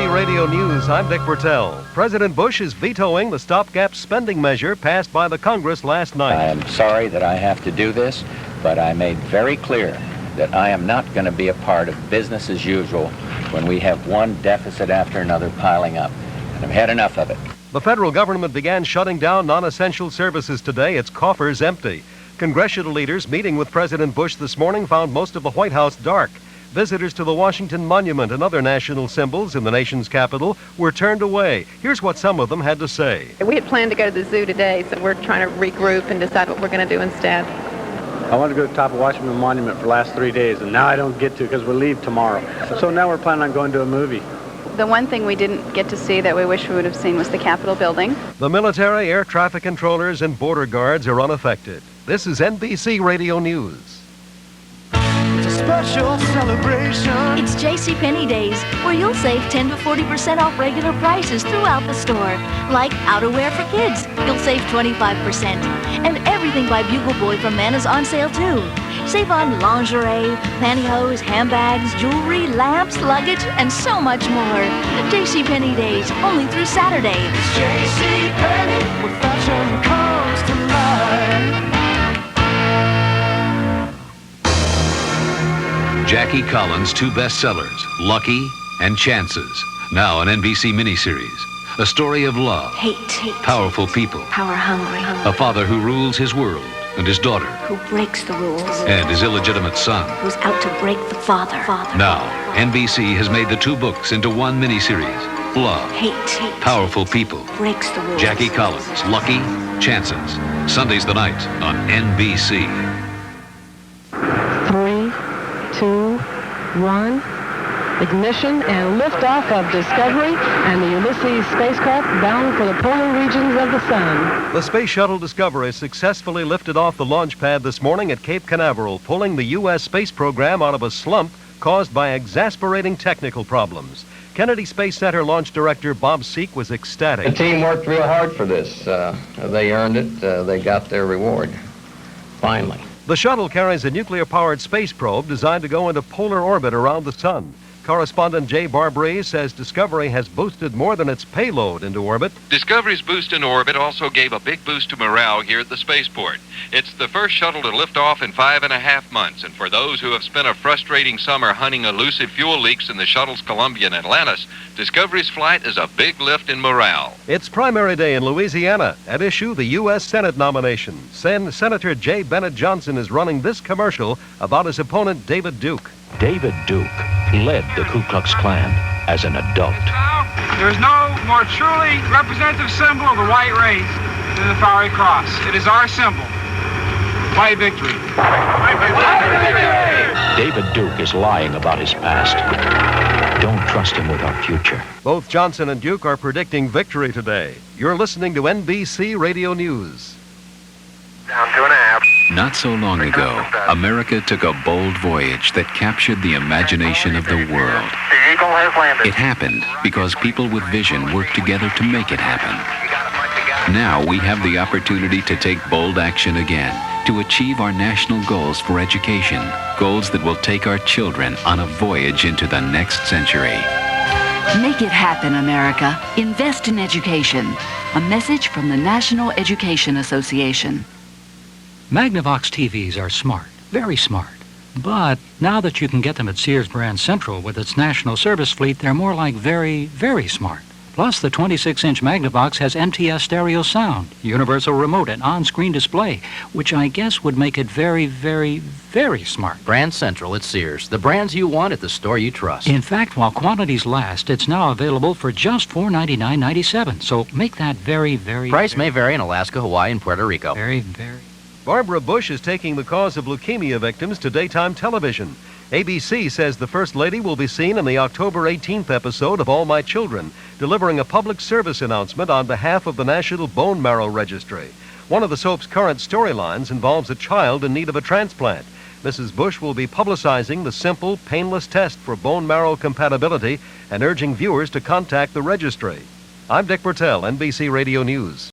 NBC Radio News, I'm Dick Bertel. President Bush is vetoing the stopgap spending measure passed by the Congress last night. I am sorry that I have to do this, but I made very clear that I am not going to be a part of business as usual when we have one deficit after another piling up. And I've had enough of it. The federal government began shutting down non-essential services today. Its coffers empty. Congressional leaders meeting with President Bush this morning found most of the White House dark. Visitors to the Washington Monument and other national symbols in the nation's capital were turned away. Here's what some of them had to say. We had planned to go to the zoo today, so we're trying to regroup and decide what we're going to do instead. I wanted to go to the top of Washington Monument for the last 3 days, and now I don't get to because we leave tomorrow. So now we're planning on going to a movie. The one thing we didn't get to see that we wish we would have seen was the Capitol building. The military, air traffic controllers, and border guards are unaffected. This is NBC Radio News. Special celebration. It's JCPenney Days, where you'll save 10 to 40% off regular prices throughout the store. Like outerwear for kids, you'll save 25%. And everything by Bugle Boy from men is on sale too. Save on lingerie, pantyhose, handbags, jewelry, lamps, luggage, and so much more. JCPenney Days, only through Saturday. It's JCPenney, where fashion comes to life. Jackie Collins' two bestsellers, Lucky and Chances, now an NBC miniseries. A story of love, Hate, powerful people, power hungry, a father who rules his world, and his daughter, who breaks the rules, and his illegitimate son, who's out to break the father. Now, NBC has made the two books into one miniseries. Love, Hate, powerful people, breaks the rules. Jackie Collins, Lucky, Chances. Sundays the night on NBC. 3, 2, 1. Ignition and liftoff of Discovery and the Ulysses spacecraft bound for the polar regions of the sun. The Space Shuttle Discovery successfully lifted off the launch pad this morning at Cape Canaveral, pulling the U.S. space program out of a slump caused by exasperating technical problems. Kennedy Space Center launch director Bob Seek was ecstatic. The team worked real hard for this. They earned it. They got their reward, finally. The shuttle carries a nuclear-powered space probe designed to go into polar orbit around the sun. Correspondent Jay Barbary says Discovery has boosted more than its payload into orbit. Discovery's boost into orbit also gave a big boost to morale here at the spaceport. It's the first shuttle to lift off in 5.5 months, and for those who have spent a frustrating summer hunting elusive fuel leaks in the shuttle's Columbia and Atlantis, Discovery's flight is a big lift in morale. It's primary day in Louisiana. At issue, the U.S. Senate nomination. Senator J. Bennett Johnson is running this commercial about his opponent, David Duke. David Duke led the Ku Klux Klan as an adult. There is no more truly representative symbol of the white race than the fiery cross. It is our symbol. White victory. David Duke is lying about his past. Don't trust him with our future. Both Johnson and Duke are predicting victory today. You're listening to NBC Radio News. Down 2.5. Not so long ago, America took a bold voyage that captured the imagination of the world. The Eagle has landed. It happened because people with vision worked together to make it happen. Now we have the opportunity to take bold action again, to achieve our national goals for education, goals that will take our children on a voyage into the next century. Make it happen, America. Invest in education. A message from the National Education Association. Magnavox TVs are smart, very smart. But now that you can get them at Sears Brand Central with its national service fleet, they're more like very, very smart. Plus, the 26-inch Magnavox has MTS stereo sound, universal remote, and on-screen display, which I guess would make it very, very, very smart. Brand Central at Sears. The brands you want at the store you trust. In fact, while quantities last, it's now available for just $499.97. So make that very, very... Price may vary in Alaska, Hawaii, and Puerto Rico. Very, very... Barbara Bush is taking the cause of leukemia victims to daytime television. ABC says the First Lady will be seen in the October 18th episode of All My Children, delivering a public service announcement on behalf of the National Bone Marrow Registry. One of the soap's current storylines involves a child in need of a transplant. Mrs. Bush will be publicizing the simple, painless test for bone marrow compatibility and urging viewers to contact the registry. I'm Dick Bertel, NBC Radio News.